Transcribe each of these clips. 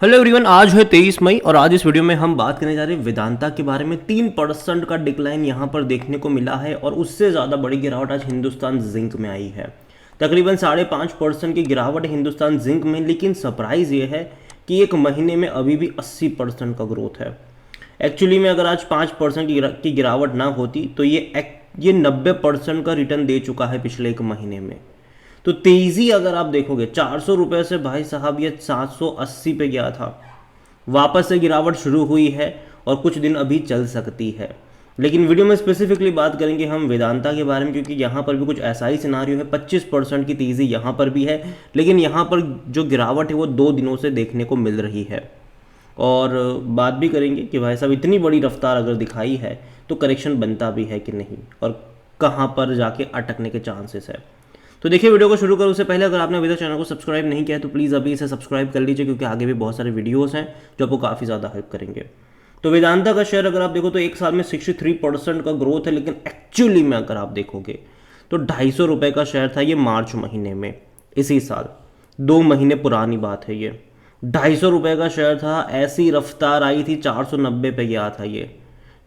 Hello everyone, आज है 23 मई और आज इस वीडियो में हम बात करने जा रहे हैं वेदांता के बारे में। 3% का डिक्लाइन यहाँ पर देखने को मिला है और उससे ज़्यादा बड़ी गिरावट आज हिंदुस्तान जिंक में आई है। तकरीबन 5.5% की गिरावट है हिंदुस्तान जिंक में, लेकिन सरप्राइज़ ये है कि एक महीने में अभी भी 80% का ग्रोथ है। एक्चुअली में अगर आज 5% की गिरावट ना होती तो ये 90% का रिटर्न दे चुका है पिछले एक महीने में। तो तेज़ी अगर आप देखोगे 400 रुपये से भाई साहब ये 780 पे गया था, वापस से गिरावट शुरू हुई है और कुछ दिन अभी चल सकती है। लेकिन वीडियो में स्पेसिफिकली बात करेंगे हम वेदांता के बारे में, क्योंकि यहाँ पर भी कुछ ऐसा ही सिनारियो है। 25% की तेज़ी यहाँ पर भी है, लेकिन यहाँ पर जो गिरावट है वो 2 दिनों से देखने को मिल रही है। और बात भी करेंगे कि भाई साहब इतनी बड़ी रफ्तार अगर दिखाई है तो करेक्शन बनता भी है कि नहीं और कहाँ पर जाके अटकने के चांसेस है। तो देखिए, वीडियो को शुरू करूँ उससे पहले अगर आपने अभी तक चैनल को सब्सक्राइब नहीं किया है तो प्लीज़ अभी इसे सब्सक्राइब कर लीजिए, क्योंकि आगे भी बहुत सारे वीडियोस हैं जो आपको काफ़ी ज़्यादा हेल्प करेंगे। तो वेदांता का शेयर अगर आप देखो तो एक साल में 63% का ग्रोथ है, लेकिन एक्चुअली में अगर आप देखोगे तो 250 रुपये का शेयर था ये मार्च महीने में इसी साल। 2 महीने पुरानी बात है ये। 250 रुपये का शेयर था, ऐसी रफ्तार आई थी 490 पे गया था ये।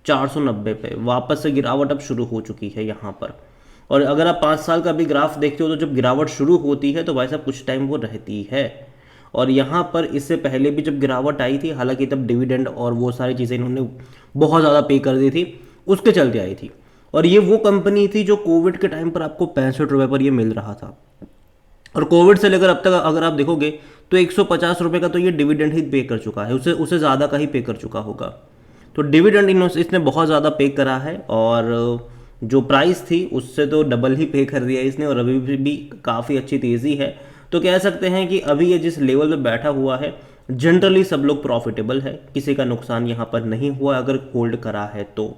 490 पे वापस से गिरावट अब शुरू हो चुकी है यहाँ पर। और अगर आप 5 साल का भी ग्राफ देखते हो तो जब गिरावट शुरू होती है तो भाई साहब कुछ टाइम वो रहती है। और यहाँ पर इससे पहले भी जब गिरावट आई थी, हालांकि तब डिविडेंड और वो सारी चीज़ें इन्होंने बहुत ज़्यादा पे कर दी थी, उसके चलते आई थी। और ये वो कंपनी थी जो कोविड के टाइम पर आपको 65 रुपये पर ये मिल रहा था। और कोविड से लेकर अब तक अगर आप देखोगे तो 150 रुपये का तो ये डिविडेंड ही पे कर चुका है, उसे उसे ज़्यादा का ही पे कर चुका होगा। तो डिविडेंड इसने बहुत ज़्यादा पे करा है और जो प्राइस थी उससे तो डबल ही पे कर दिया इसने। और अभी भी काफ़ी अच्छी तेज़ी है। तो कह सकते हैं कि अभी ये जिस लेवल पे बैठा हुआ है जनरली सब लोग प्रॉफिटेबल है, किसी का नुकसान यहाँ पर नहीं हुआ अगर होल्ड करा है तो।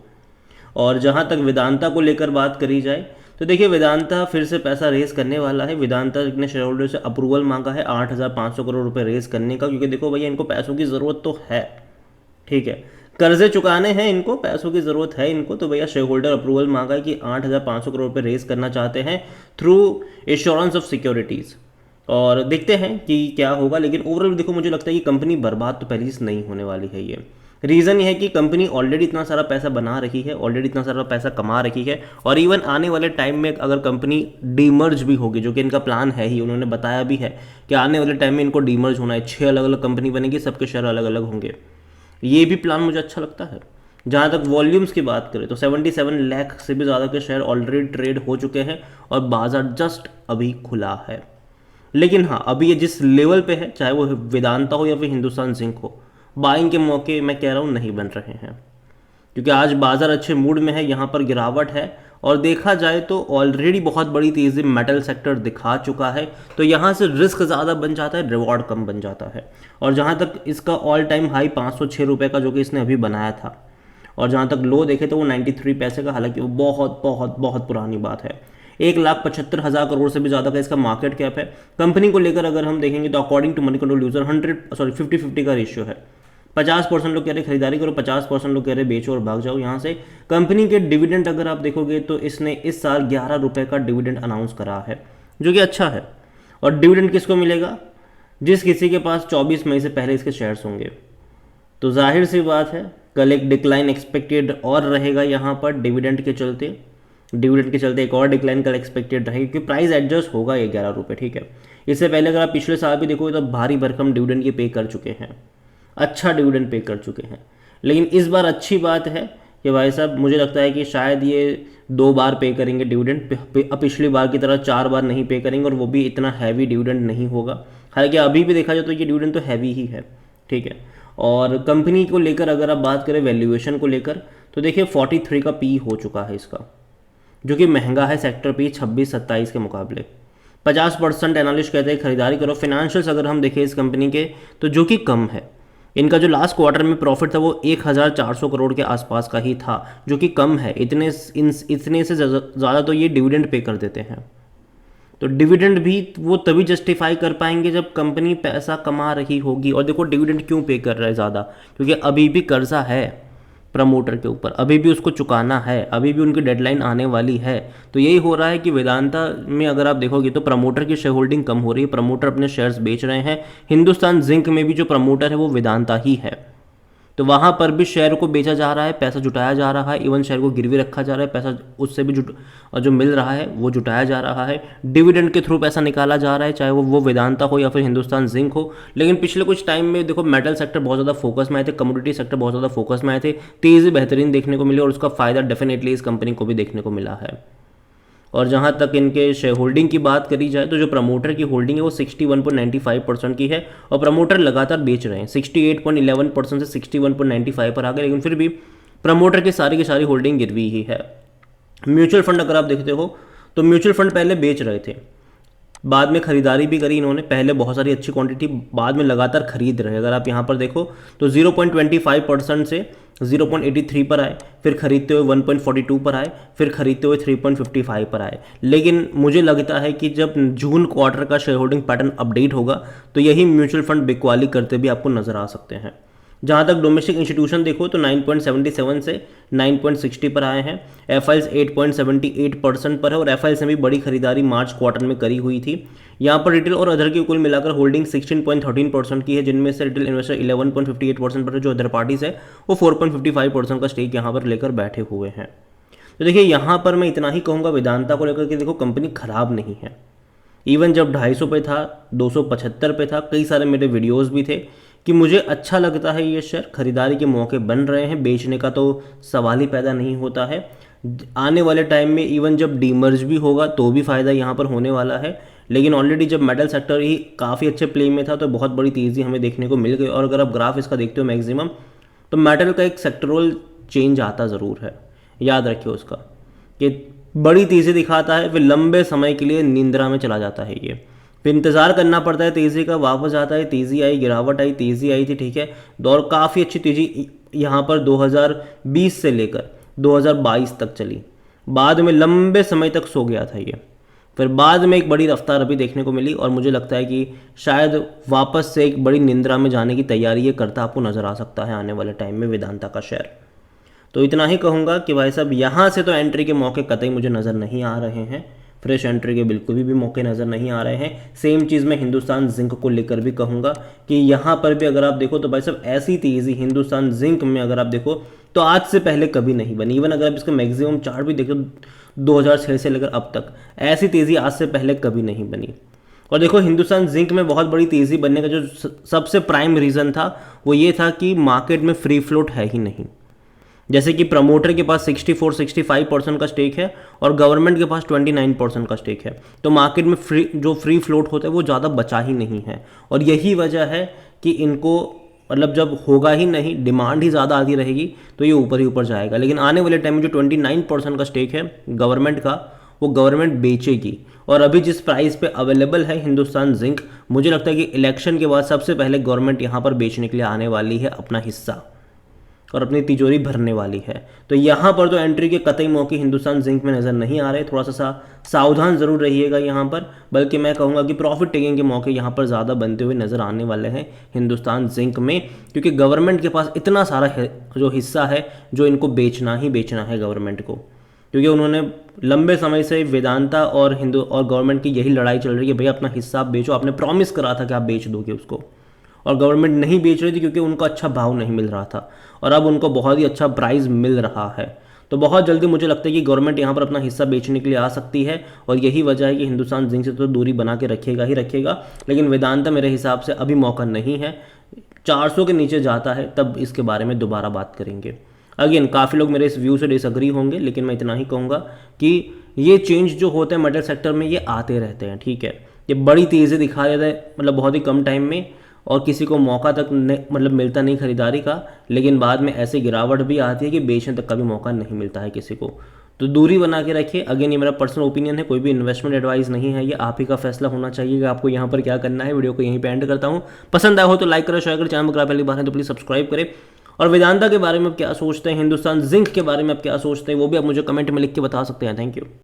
और जहाँ तक वेदांता को लेकर बात करी जाए तो देखिए, वेदांता फिर से पैसा रेस करने वाला है। वेदांता ने शेयर होल्डर से अप्रूवल मांगा है 8,500 करोड़ रुपए रेस करने का, क्योंकि देखो भैया इनको पैसों की ज़रूरत तो है, ठीक है, कर्जे चुकाने हैं इनको, पैसों की ज़रूरत है इनको। तो भैया शेयर होल्डर अप्रूवल मांगा है कि 8,500 करोड़ रुपए रेस करना चाहते हैं थ्रू एश्योरेंस ऑफ सिक्योरिटीज़। और देखते हैं कि क्या होगा। लेकिन ओवरऑल देखो, मुझे लगता है कि कंपनी बर्बाद तो पहले से नहीं होने वाली है ये। रीज़न ये है कि कंपनी ऑलरेडी इतना सारा पैसा बना रही है, ऑलरेडी इतना सारा पैसा कमा रही है। और इवन आने वाले टाइम में अगर कंपनी डीमर्ज भी होगी, जो कि इनका प्लान है ही, उन्होंने बताया भी है कि आने वाले टाइम में इनको डीमर्ज होना है, 6 अलग अलग कंपनी बनेगी, सबके शेयर अलग अलग होंगे। ये भी प्लान मुझे अच्छा लगता है। जहाँ तक वॉल्यूम्स की बात करें तो 77 लाख से भी ज़्यादा के शेयर ऑलरेडी ट्रेड हो चुके हैं और बाजार जस्ट अभी खुला है। लेकिन हाँ, अभी ये जिस लेवल पे है, चाहे वो वेदांता हो या फिर हिंदुस्तान जिंक हो, बाइंग के मौके मैं कह रहा हूँ नहीं बन रहे हैं, क्योंकि आज बाजार अच्छे मूड में है। यहाँ पर गिरावट है और देखा जाए तो ऑलरेडी बहुत बड़ी तेज़ी मेटल सेक्टर दिखा चुका है। तो यहाँ से रिस्क ज़्यादा बन जाता है, रिवॉर्ड कम बन जाता है। और जहाँ तक इसका ऑल टाइम हाई 506 रुपये का जो कि इसने अभी बनाया था, और जहाँ तक लो देखे तो वो 93 पैसे का, हालांकि वो बहुत बहुत बहुत पुरानी बात है। 1,75,000 करोड़ से भी ज़्यादा का इसका मार्केट कैप है। कंपनी को लेकर अगर हम देखेंगे तो according to Moneycontrol user 50-50 का रेशियो है। 50% लोग कह रहे खरीदारी करो, 50% लोग कह रहे बेचो और भाग जाओ यहाँ से। कंपनी के डिविडेंड अगर आप देखोगे तो इसने इस साल 11 रुपये का डिविडेंड अनाउंस करा है, जो कि अच्छा है। और डिविडेंड किसको मिलेगा? जिस किसी के पास 24 मई से पहले इसके शेयर्स होंगे। तो जाहिर सी बात है कल एक डिक्लाइन एक्सपेक्टेड और रहेगा यहाँ पर डिविडेंड के चलते। डिविडेंड के चलते एक और डिक्लाइन कल एक्सपेक्टेड रहेगी, क्योंकि प्राइस एडजस्ट होगा ये 11 रुपये, ठीक है। इससे पहले अगर आप पिछले साल भी देखोगे तो भारी भरकम डिविडेंड ये पे कर चुके हैं, अच्छा डिविडेंड पे कर चुके हैं। लेकिन इस बार अच्छी बात है कि भाई साहब मुझे लगता है कि शायद ये 2 बार पे करेंगे डिविडेंड। अब पिछली बार की तरह 4 बार नहीं पे करेंगे, और वो भी इतना हैवी डिविडेंड नहीं होगा। हालांकि अभी भी देखा जाए तो ये डिविडेंड तो हैवी ही है, ठीक है। और कंपनी को लेकर अगर आप बात करें वैल्यूएशन को लेकर तो देखिए 43 का पी हो चुका है इसका, जो कि महंगा है सेक्टर पी 26-27 के मुकाबले। 50% एनालिस्ट कहते हैं खरीदारी करो। फिनेंशियल्स अगर हम देखें इस कंपनी के तो जो कि कम है, इनका जो लास्ट क्वार्टर में प्रॉफिट था वो 1,400 करोड़ के आसपास का ही था, जो कि कम है। इतने से ज़्यादा तो ये डिविडेंड पे कर देते हैं। तो डिविडेंड भी वो तभी जस्टिफाई कर पाएंगे जब कंपनी पैसा कमा रही होगी। और देखो डिविडेंड क्यों पे कर रहा है ज़्यादा, क्योंकि अभी भी कर्जा है। प्रमोटर के ऊपर, अभी भी उसको चुकाना है, अभी भी उनकी डेडलाइन आने वाली है। तो यही हो रहा है कि वेदांता में अगर आप देखोगे तो प्रमोटर की शेयर होल्डिंग कम हो रही है, प्रमोटर अपने शेयर्स बेच रहे हैं। हिंदुस्तान जिंक में भी जो प्रमोटर है वो वेदांता ही है, तो वहाँ पर भी शेयर को बेचा जा रहा है, पैसा जुटाया जा रहा है, इवन शेयर को गिरवी रखा जा रहा है, पैसा उससे भी जो मिल रहा है वो जुटाया जा रहा है, डिविडेंड के थ्रू पैसा निकाला जा रहा है, चाहे वो वेदांता हो या फिर हिंदुस्तान जिंक हो। लेकिन पिछले कुछ टाइम में देखो मेटल सेक्टर बहुत ज़्यादा फोकस में आए थे, कमोडिटी सेक्टर बहुत ज़्यादा फोकस में आए थे, तेज़ी बेहतरीन देखने को मिली और उसका फ़ायदा डेफिनेटली इस कंपनी को भी देखने को मिला है। और जहाँ तक इनके शेयर होल्डिंग की बात करी जाए तो जो प्रमोटर की होल्डिंग है वो 61.95% की है और प्रमोटर लगातार बेच रहे हैं, 68.11% से 61.95 पर आ गए, लेकिन फिर भी प्रमोटर की सारी होल्डिंग गिरवी ही है। म्यूचुअल फंड अगर आप देखते हो तो म्यूचुअल फंड पहले बेच रहे थे, बाद में खरीदारी भी करी इन्होंने, पहले बहुत सारी अच्छी क्वांटिटी, बाद में लगातार खरीद रहे। अगर आप यहाँ पर देखो तो 0.25% से 0.83 पर आए, फिर खरीदते हुए 1.42 पर आए, फिर खरीदते हुए 3.55 पर आए। लेकिन मुझे लगता है कि जब जून क्वार्टर का शेयर होल्डिंग पैटर्न अपडेट होगा तो यही म्यूचुअल फंड बिकवाली करते भी आपको नजर आ सकते हैं। जहाँ तक डोमेस्टिक इंस्टीट्यूशन देखो तो 9.77 से 9.60 पर आए हैं, एफआईएल्स 8.78% पर है और एफआईएल्स ने भी बड़ी खरीदारी मार्च क्वार्टर में करी हुई थी। यहाँ पर रिटेल और अदर की कुल मिलाकर होल्डिंग 16.13% की है, जिनमें से रिटेल इन्वेस्टर 11.58% पर है, जो अदर पार्टीज है वो 4.55% का स्टेक यहाँ पर लेकर बैठे हुए हैं। तो देखिए यहाँ पर मैं इतना ही कहूँगा वेदांता को लेकर के, देखो कंपनी खराब नहीं है। इवन जब 250 पे था, 275 पे था, कई सारे मेरे वीडियोस भी थे कि मुझे अच्छा लगता है ये शेयर, खरीदारी के मौके बन रहे हैं, बेचने का तो सवाल ही पैदा नहीं होता है। आने वाले टाइम में इवन जब डीमर्ज भी होगा तो भी फ़ायदा यहाँ पर होने वाला है। लेकिन ऑलरेडी जब मेटल सेक्टर ही काफ़ी अच्छे प्ले में था तो बहुत बड़ी तेज़ी हमें देखने को मिल गई। और अगर आप ग्राफ इसका देखते हो मैक्सिमम, तो मेटल का एक सेक्टरल चेंज आता ज़रूर है, याद रखिए उसका, कि बड़ी तेज़ी दिखाता है फिर लंबे समय के लिए निंद्रा में चला जाता है ये, फिर इंतज़ार करना पड़ता है तेज़ी का, वापस आता है, तेज़ी आई, गिरावट आई, तेज़ी आई थी, ठीक है, दौर काफ़ी अच्छी तेज़ी यहाँ पर 2020 से लेकर 2022 तक चली, बाद में लंबे समय तक सो गया था ये, फिर बाद में एक बड़ी रफ्तार अभी देखने को मिली और मुझे लगता है कि शायद वापस से एक बड़ी निंद्रा में जाने की तैयारी ये करता आपको नज़र आ सकता है आने वाले टाइम में वेदांता का शेयर। तो इतना ही कहूँगा कि भाई साहब यहाँ से तो एंट्री के मौके कतई मुझे नज़र नहीं आ रहे हैं, फ्रेश एंट्री के बिल्कुल भी मौके नज़र नहीं आ रहे हैं। सेम चीज़ मैं हिंदुस्तान जिंक को लेकर भी कहूँगा कि यहाँ पर भी अगर आप देखो तो भाई साहब ऐसी तेज़ी हिंदुस्तान जिंक में अगर आप देखो तो आज से पहले कभी नहीं बनी। इवन अगर आप इसका मैक्सिमम चार्ट भी देखो 2006 से लेकर अब तक ऐसी तेज़ी आज से पहले कभी नहीं बनी। और देखो हिंदुस्तान जिंक में बहुत बड़ी तेज़ी बनने का जो सबसे प्राइम रीज़न था वो ये था कि मार्केट में फ्री फ्लोट है ही नहीं। जैसे कि प्रमोटर के पास 64-65% का स्टेक है और गवर्नमेंट के पास 29% का स्टेक है, तो मार्केट में फ्री फ्लोट होता है वो ज़्यादा बचा ही नहीं है। और यही वजह है कि इनको मतलब जब होगा ही नहीं, डिमांड ही ज़्यादा आती रहेगी तो ये ऊपर ही ऊपर जाएगा। लेकिन आने वाले टाइम में जो 29% का स्टेक है गवर्नमेंट का वो गवर्नमेंट बेचेगी। और अभी जिस प्राइस पे अवेलेबल है हिंदुस्तान जिंक, मुझे लगता है कि इलेक्शन के बाद सबसे पहले गवर्नमेंट यहाँ पर बेचने के लिए आने वाली है अपना हिस्सा और अपनी तिजोरी भरने वाली है। तो यहाँ पर तो एंट्री के कतई मौके हिंदुस्तान जिंक में नज़र नहीं आ रहे, थोड़ा सा सावधान ज़रूर रहिएगा यहाँ पर, बल्कि मैं कहूँगा कि प्रॉफिट टेकिंग के मौके यहाँ पर ज़्यादा बनते हुए नज़र आने वाले हैं हिंदुस्तान जिंक में, क्योंकि गवर्नमेंट के पास इतना सारा जो हिस्सा है जो इनको बेचना ही बेचना है गवर्नमेंट को, क्योंकि उन्होंने लंबे समय से वेदांता और गवर्नमेंट की यही लड़ाई चल रही है, भैया अपना हिस्सा आप बेचो, आपने प्रॉमिस करा था कि आप बेच दोगे उसको, और गवर्नमेंट नहीं बेच रही थी क्योंकि उनको अच्छा भाव नहीं मिल रहा था, और अब उनको बहुत ही अच्छा प्राइस मिल रहा है। तो बहुत जल्दी मुझे लगता है कि गवर्नमेंट यहाँ पर अपना हिस्सा बेचने के लिए आ सकती है, और यही वजह है कि हिंदुस्तान जिंक से तो दूरी बना के रखेगा ही रखेगा। लेकिन वेदांता मेरे हिसाब से अभी मौका नहीं है, 400 के नीचे जाता है तब इसके बारे में दोबारा बात करेंगे। अगेन काफ़ी लोग मेरे इस व्यू से डिसएग्री होंगे, लेकिन मैं इतना ही कहूँगा कि ये चेंज जो होते हैं मेटल सेक्टर में ये आते रहते हैं, ठीक है, ये बड़ी तेज़ी दिखा देता है मतलब बहुत ही कम टाइम में, और किसी को मौका तक मतलब मिलता नहीं खरीदारी का, लेकिन बाद में ऐसी गिरावट भी आती है कि बेचने तक का भी मौका नहीं मिलता है किसी को। तो दूरी बना के रखिए। अगेन ये मेरा पर्सनल ओपिनियन है, कोई भी इन्वेस्टमेंट एडवाइस नहीं है, ये आप ही का फैसला होना चाहिए कि आपको यहाँ पर क्या करना है। वीडियो को यहीं पे एंड करता हूँ, पसंद आया हो तो लाइक करें, शेयर करें, चैनल पर पहली बार है तो प्लीज़ सब्सक्राइब करें। और वेदांता के बारे में आप क्या सोचते हैं, हिंदुस्तान जिंक के बारे में आप क्या सोचते हैं, वो भी आप मुझे कमेंट में लिख के बता सकते हैं। Thank you.